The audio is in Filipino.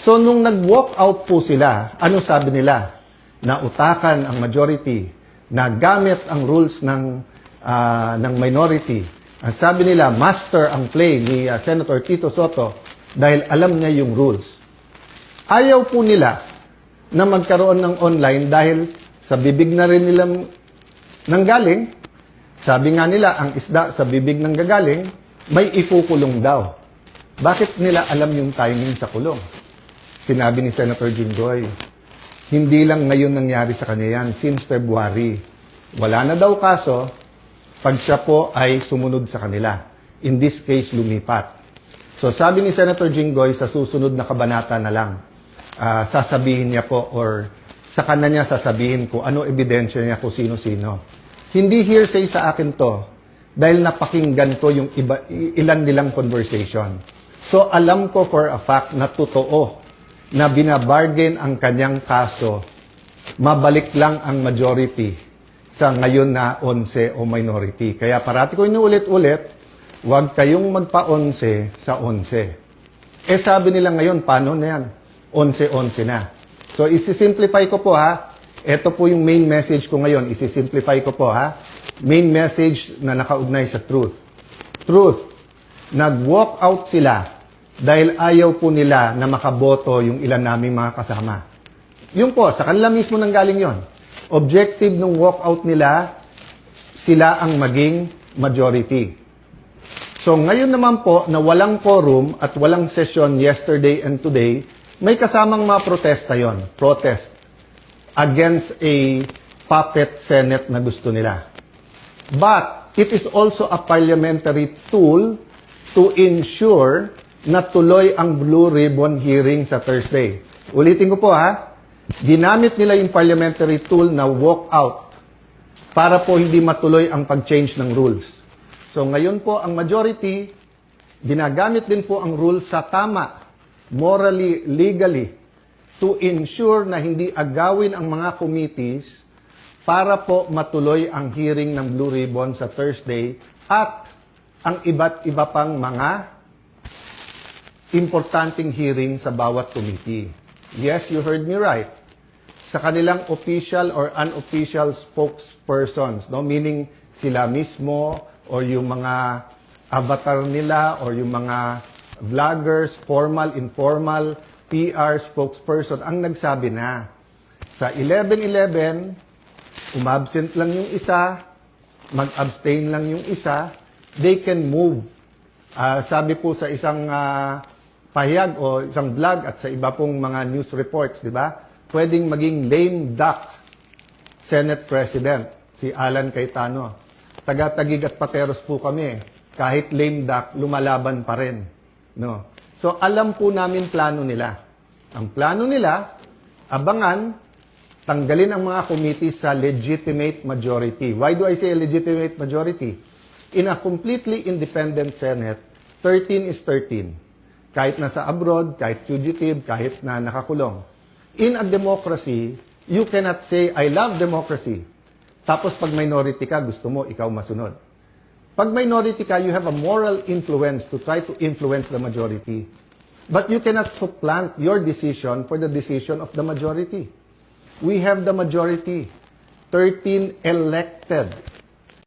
So, nung nag-walk out po sila, ano sabi nila? Nautakan ang majority, na gamit ang rules ng minority. Ang sabi nila, master ang play ni Senator Tito Soto dahil alam niya yung rules. Ayaw po nila na magkaroon ng online dahil sa bibig na rin nilang nanggaling. Sabi nga nila, ang isda sa bibig ng gagaling, may ikukulong daw. Bakit nila alam yung timing sa kulong? Sinabi ni Senator Jinggoy, hindi lang ngayon nangyari sa kanya yan, since February. Wala na daw kaso, pag siya po ay sumunod sa kanila. In this case, lumipat. So sabi ni Senator Jinggoy, sa susunod na kabanata na lang, sasabihin niya po or sa kanya niya sasabihin ko ano ebidensya niya kung sino-sino. Hindi hearsay sa akin to dahil napakinggan ko yung ilan nilang conversation. So alam ko for a fact na totoo na binabargain ang kanyang kaso, mabalik lang ang majority sa ngayon na 11 o minority. Kaya parati ko inuulit-ulit, huwag kayong magpa-11 sa 11. Eh sabi nila ngayon, paano na yan? 11-11 na. So isi-simplify ko po ha. Ito po yung main message ko ngayon. Isi-simplify ko po ha. Main message na nakaugnay sa truth. Truth. Nag-walk out sila dahil ayaw po nila na makaboto yung ilan naming mga kasama. Yun po, sa kanila mismo nanggaling yon. Objective ng walkout nila, sila ang maging majority. So ngayon naman po na walang quorum at walang session yesterday and today, may kasamang mga protesta yon. Protest against a puppet Senate na gusto nila. But it is also a parliamentary tool to ensure na tuloy ang Blue Ribbon hearing sa Thursday. Ulitin ko po ha, ginamit nila yung parliamentary tool na walk out para po hindi matuloy ang pag-change ng rules. So ngayon po ang majority, ginagamit din po ang rules sa tama, morally, legally, to ensure na hindi agawin ang mga committees para po matuloy ang hearing ng Blue Ribbon sa Thursday at ang iba't iba pang mga importanteng hearing sa bawat committee. Yes, you heard me right. Sa kanilang official or unofficial spokespersons, no? Meaning sila mismo or yung mga avatar nila or yung mga vloggers, formal, informal, PR spokesperson ang nagsabi na sa 11-11, umabsent lang yung isa, mag-abstain lang yung isa, they can move. Sabi po sa isang pahayag o isang vlog at sa iba pong mga news reports, di ba? Pwedeng maging lame duck Senate President, si Alan Cayetano. Taga-Taguig at Pateros po kami. Kahit lame duck, lumalaban pa rin. No? So, alam po namin plano nila. Ang plano nila, abangan, tanggalin ang mga committee sa legitimate majority. Why do I say legitimate majority? In a completely independent Senate, 13 is 13. Kahit nasa abroad, kahit fugitive, kahit na nakakulong. In a democracy, you cannot say, I love democracy. Tapos pag minority ka, gusto mo, ikaw masunod. Pag minority ka, you have a moral influence to try to influence the majority. But you cannot supplant your decision for the decision of the majority. We have the majority. 13 elected